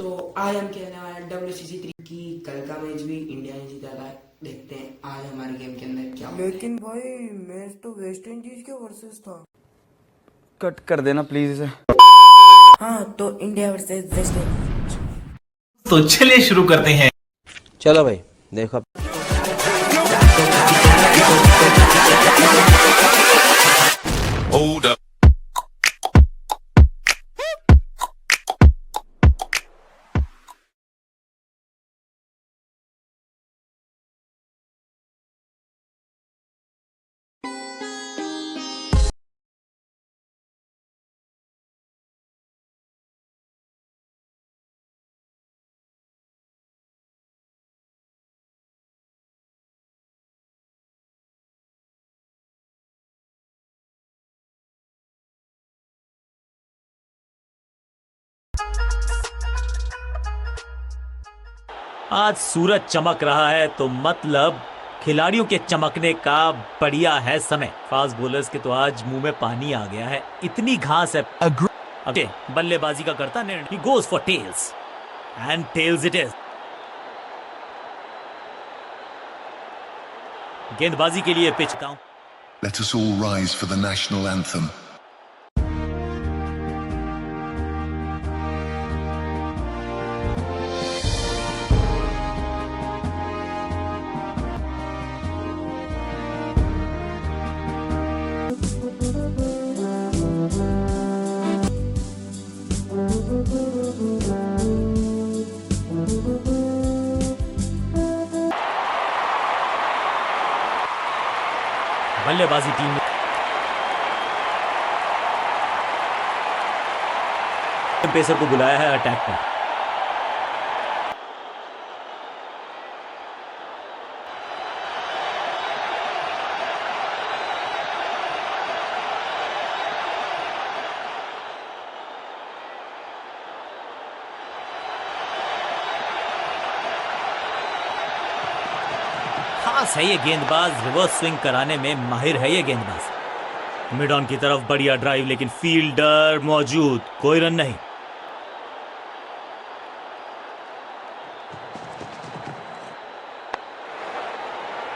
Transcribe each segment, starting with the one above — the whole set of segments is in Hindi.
दोस्तों आज हम खेलने वाले हैं WCC 3 की। कल का मैच भी इंडिया ने जीता था। देखते हैं आज हमारे गेम के अंदर क्या होता है। लेकिन भाई मैच तो वेस्ट इंडीज के वर्सेस था। कट कर देना प्लीज इसे। हाँ तो इंडिया वर्सेस वेस्ट इंडीज। तो चलिए शुरू करते हैं। चलो भाई देखो। Hold up. आज सूरज चमक रहा है तो मतलब खिलाड़ियों के चमकने का बढ़िया है समय। फास्ट बॉलर्स के तो आज मुंह में पानी आ गया है, इतनी घास है। ओके, बल्लेबाजी का करता निर्णय। He goes for tails and tails it is. गेंदबाजी के लिए पिच का। Let us all rise for the national anthem. बल्लेबाजी टीम ने पेसर को बुलाया है अटैक पर। खास है ये गेंदबाज, रिवर्स स्विंग कराने में माहिर है ये गेंदबाज। मिड ऑन की तरफ बढ़िया ड्राइव, लेकिन फील्डर मौजूद, कोई रन नहीं।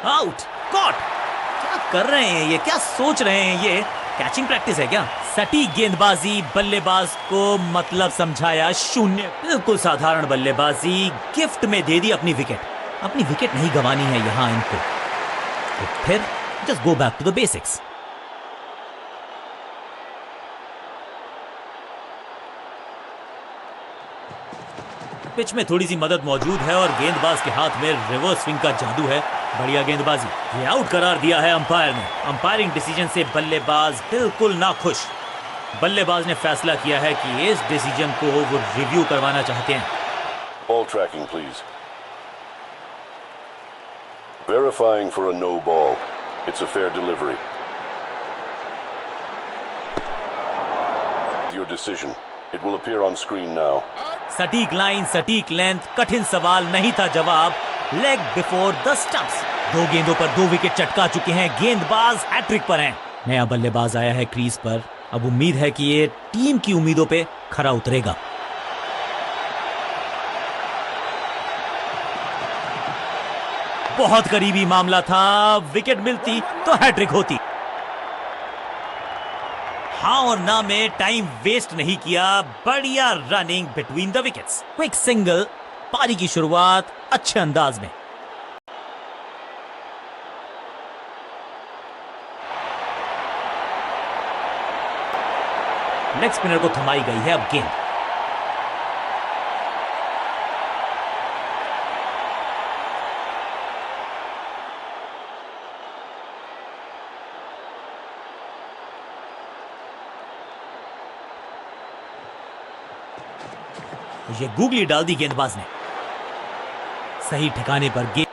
Out, caught. क्या कर रहे हैं ये, क्या सोच रहे हैं ये? कैचिंग प्रैक्टिस है क्या? सटीक गेंदबाजी, बल्लेबाज को मतलब समझाया शून्य। बिल्कुल साधारण बल्लेबाजी, गिफ्ट में दे दी अपनी विकेट। अपनी विकेट नहीं गंवानी है यहां इनको, तो फिर just go back to the basics. Pitch में थोड़ी सी मदद मौजूद है और गेंदबाज के हाथ में रिवर्स स्विंग का जादू है। बढ़िया गेंदबाजी, ये आउट करार दिया है अंपायर ने। अंपायरिंग डिसीजन से बल्लेबाज बिल्कुल नाखुश। बल्लेबाज ने फैसला किया है कि इस डिसीजन को वो रिव्यू करवाना चाहते हैं। Ball tracking, please. Verifying for a no ball. It's a fair delivery. Your decision. It will appear on screen now. सटीक लाइन, सटीक लेंथ, कठिन सवाल नहीं था जवाब। Leg before the stumps. 2 गेंदों पर 2 विकेट चटका चुके हैं गेंदबाज, हैट्रिक पर हैं। नया बल्लेबाज आया है क्रीज पर, अब उम्मीद है कि ये टीम की उम्मीदों पे खरा उतरेगा। बहुत करीबी मामला था, विकेट मिलती तो हैट्रिक होती। हाँ और ना में टाइम वेस्ट नहीं किया, बढ़िया running between the wickets. Quick single, पारी की शुरुआत अच्छे अंदाज में। लेग स्पिनर को थमाई गई है अब गेंद। ये गूगली डाल दी गेंदबाज ने, सही ठिकाने पर गेंद।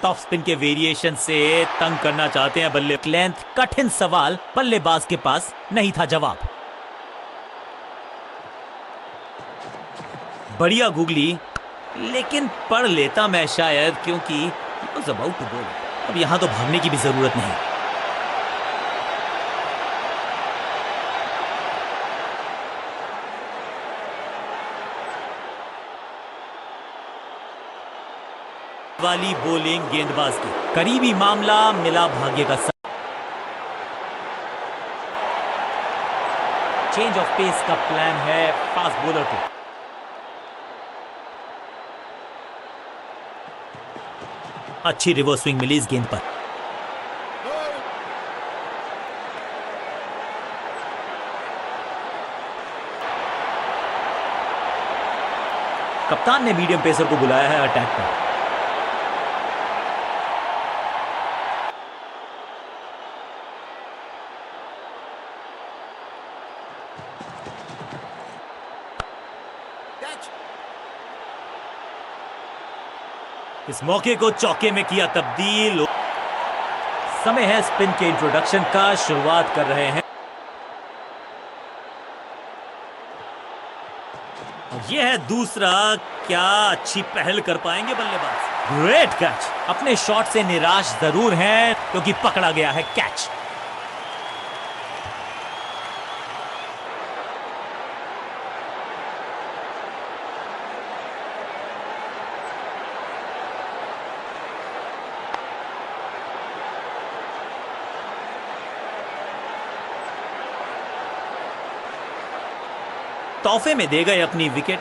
टॉप स्पिन के वेरिएशन से तंग करना चाहते हैं बल्ले। लेंथ, कठिन सवाल, बल्लेबाज के पास नहीं था जवाब। बढ़िया गूगली, लेकिन पढ़ लेता मैं शायद, क्योंकि अबाउट टू बॉल। अब यहां तो भागने की भी जरूरत नहीं। वाली बॉलिंग गेंदबाज की, करीबी मामला मिला भाग्य का साथ। चेंज ऑफ पेस का प्लान है फास्ट बॉलर को। अच्छी रिवर्स स्विंग मिली इस गेंद पर। कप्तान ने मीडियम पेसर को बुलाया है अटैक पर। इस मौके को चौके में किया तब्दील। समय है स्पिन के इंट्रोडक्शन का, शुरुआत कर रहे हैं। यह है दूसरा, क्या अच्छी पहल कर पाएंगे बल्लेबाज। Great catch. अपने शॉट से निराश जरूर हैं क्योंकि पकड़ा गया है कैच। तोहफे में दे गए अपनी विकेट।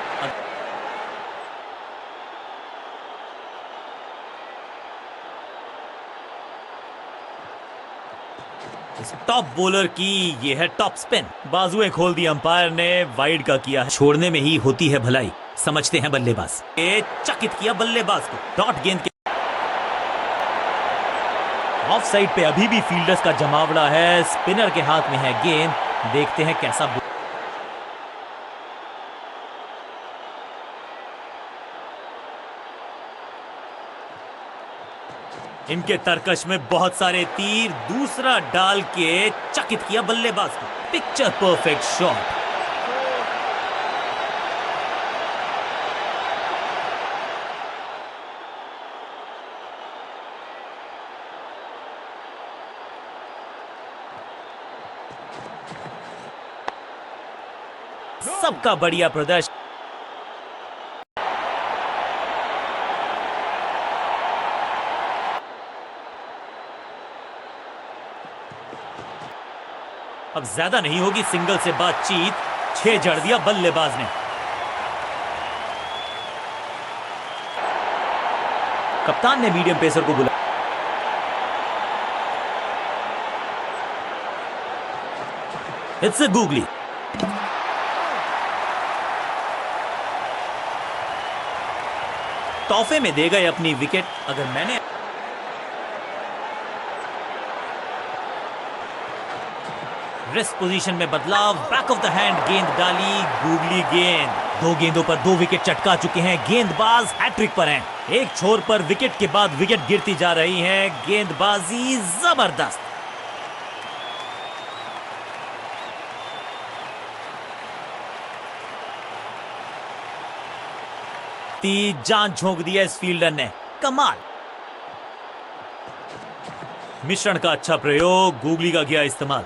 इस टॉप बॉलर की ये है टॉप स्पिन। बाजुएं खोल दी अंपायर ने, वाइड का किया है। छोड़ने में ही होती है भलाई, समझते हैं बल्लेबाज। ये चकित किया बल्लेबाज को। डॉट गेंद के ऑफ साइड पे अभी भी फील्डर्स का जमावड़ा है। स्पिनर के हाथ में है गेंद, देखते हैं कैसा। इनके तरकश में बहुत सारे तीर, दूसरा डाल के चकित किया बल्लेबाज को। Picture perfect shot. सबका बढ़िया प्रदर्शन। अब ज्यादा नहीं होगी सिंगल से बातचीत। 6 जड़ दिया बल्लेबाज ने। कप्तान ने मीडियम पेसर को बुलाया। It's a googly. तोहफे में दे गए अपनी विकेट। अगर मैंने रेस्ट पोजीशन में बदलाव, बैक ऑफ द हैंड गेंद डाली, गूगली गेंद। 2 गेंदों पर 2 विकेट चटका चुके हैं गेंदबाज, हैट्रिक पर हैं। एक छोर पर विकेट के बाद विकेट गिरती जा रही है। गेंदबाजी जबरदस्त। जान झोंक दिया इस फील्डर ने, कमाल। मिश्रण का अच्छा प्रयोग, गूगली का किया इस्तेमाल।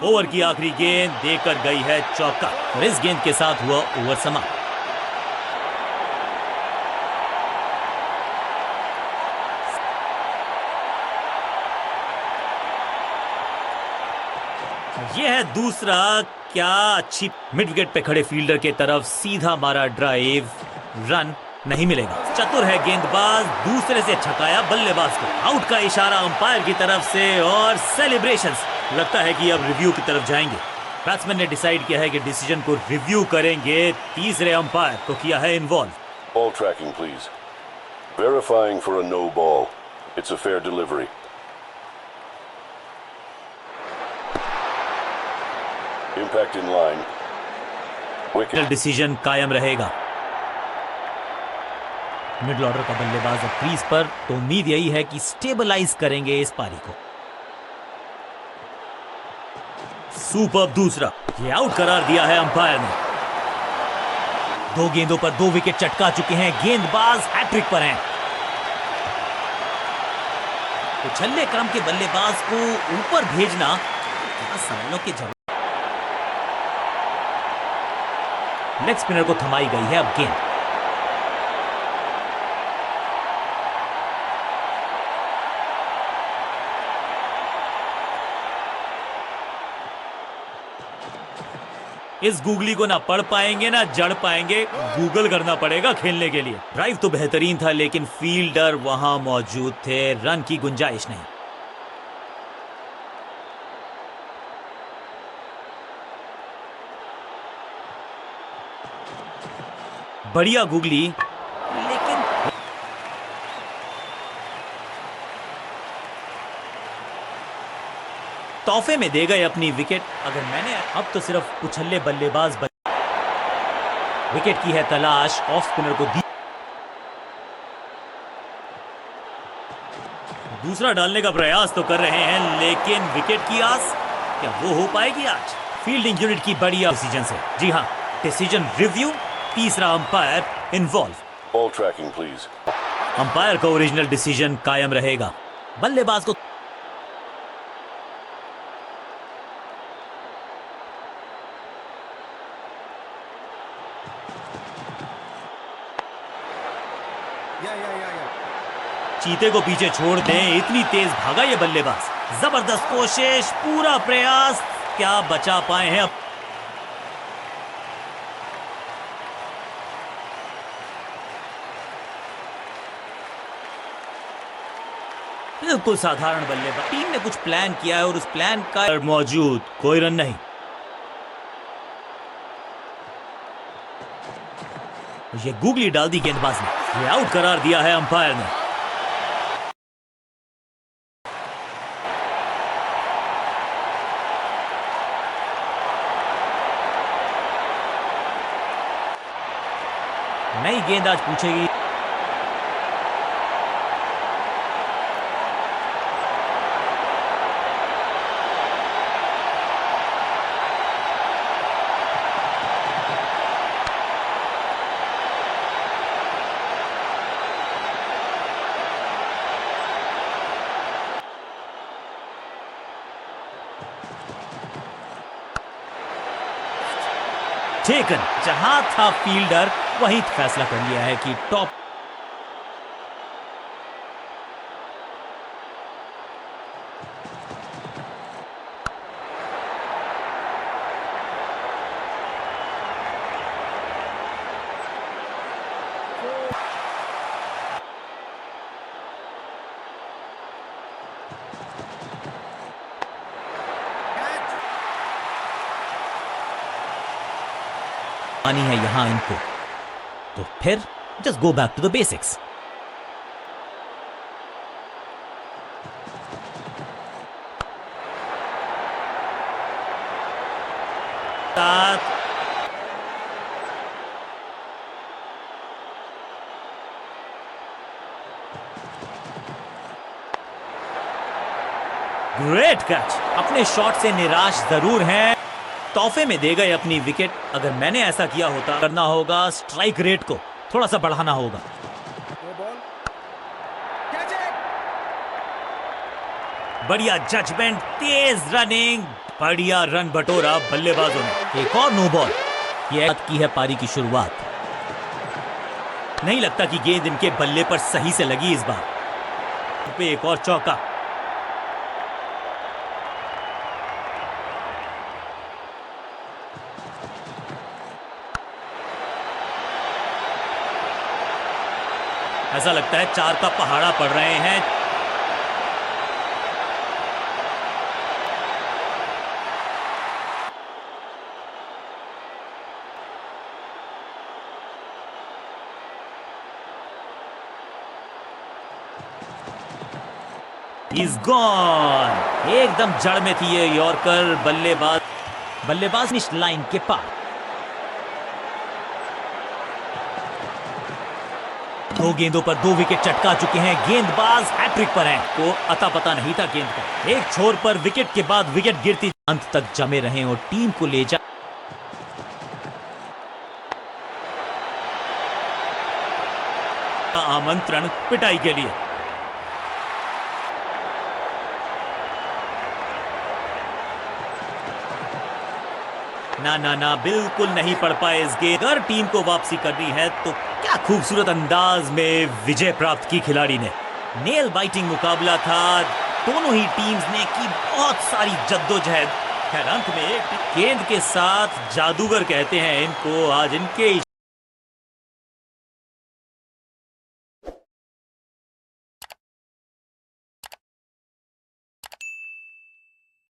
ओवर की आखिरी गेंद देकर गई है चौका और इस गेंद के साथ हुआ ओवर समाप्त। यह है दूसरा, क्या अच्छी। मिड विकेट पे खड़े फील्डर के तरफ सीधा मारा ड्राइव, रन नहीं मिलेगा। चतुर है गेंदबाज, दूसरे से छकाया बल्लेबाज को। आउट का इशारा अंपायर की तरफ से और सेलिब्रेशंस। लगता है कि अब रिव्यू की तरफ जाएंगे। बैट्समैन ने डिसाइड किया है कि डिसीजन को रिव्यू करेंगे। तीसरे अंपायर को किया है involve. Ball tracking, please. Verifying for a no ball. It's a fair delivery. Impact in line. Wicket. Decision कायम रहेगा। मिडिल ऑर्डर का बल्लेबाज अब क्रीज पर, तो उम्मीद यही है कि स्टेबलाइज करेंगे इस पारी को। सुपर दूसरा, ये आउट करार दिया है अंपायर ने। 2 गेंदों पर 2 विकेट चटका चुके हैं गेंदबाज, हैट्रिक पर हैं। उछलने क्रम के बल्लेबाज को ऊपर भेजना सवालों के जवाब। लेग स्पिनर को थमाई गई है अब गेंद। इस गूगली को ना पढ़ पाएंगे ना जड़ पाएंगे, गूगल करना पड़ेगा खेलने के लिए। ड्राइव तो बेहतरीन था लेकिन फील्डर वहां मौजूद थे, रन की गुंजाइश नहीं। बढ़िया गूगली, लेकिन तोहफे में दे गए अपनी विकेट। अगर मैंने अब तो सिर्फ उछल्ले बल्लेबाज विकेट की है तलाश, ऑफ स्पिनर को दी। दूसरा डालने का प्रयास तो कर रहे हैं लेकिन विकेट की आस क्या वो हो पाएगी आज? फील्डिंग यूनिट की बढ़िया डिसीजन से। जी हां, डिसीजन रिव्यू, तीसरा umpire involve. Ball tracking, please. Umpire का ओरिजिनल डिसीजन कायम रहेगा। बल्लेबाज को चीते को पीछे छोड़ दें, इतनी तेज भागा ये बल्लेबाज। जबरदस्त कोशिश, पूरा प्रयास, क्या बचा पाए हैं अब? बिल्कुल साधारण बल्लेबाज। टीम ने कुछ प्लान किया है और उस प्लान का मौजूद कोई रन नहीं। ये गूगली डाल दी गेंदबाज ने, ये आउट करार दिया है अंपायर ने। नई गेंद आज पूछेगी। टेकन, जहां था फील्डर वहीं फैसला कर लिया है कि टॉप। आनी है यहां इनको, तो फिर just go back to the basics. Great catch. अपने शॉट से निराश जरूर हैं, तोहफे में दे गए अपनी विकेट। अगर मैंने ऐसा किया होता, करना होगा स्ट्राइक रेट को थोड़ा सा बढ़ाना होगा। बढ़िया जजमेंट, तेज रनिंग, बढ़िया रन बटोरा बल्लेबाजों ने। एक और नो बॉल। यह की है पारी की शुरुआत। नहीं लगता कि गेंद इनके बल्ले पर सही से लगी इस बार। पे एक और चौका। ऐसा लगता है चार का पहाड़ा पड़ रहे हैं। He's gone। एकदम जड़ में थी ये यॉर्कर। बल्लेबाज फिनिश लाइन के पार। दो गेंदों पर 2 विकेट चटका चुके हैं। गेंदबाज हैट्रिक पर है, तो अता पता नहीं था गेंद का। एक छोर पर विकेट के बाद विकेट गिरती, अंत तक जमे रहे और टीम को ले जा आमंत्रण पिटाई के लिए। ना बिल्कुल नहीं पढ़ पाए इस गेंद। अगर टीम को वापसी करनी है तो क्या खूबसूरत अंदाज में विजय प्राप्त की खिलाड़ी ने। नेल बाइटिंग मुकाबला था। दोनों ही टीम्स ने की बहुत सारी जद्दोजहद, खैर अंत में गेंद के साथ जादूगर कहते हैं इनको, आज इनके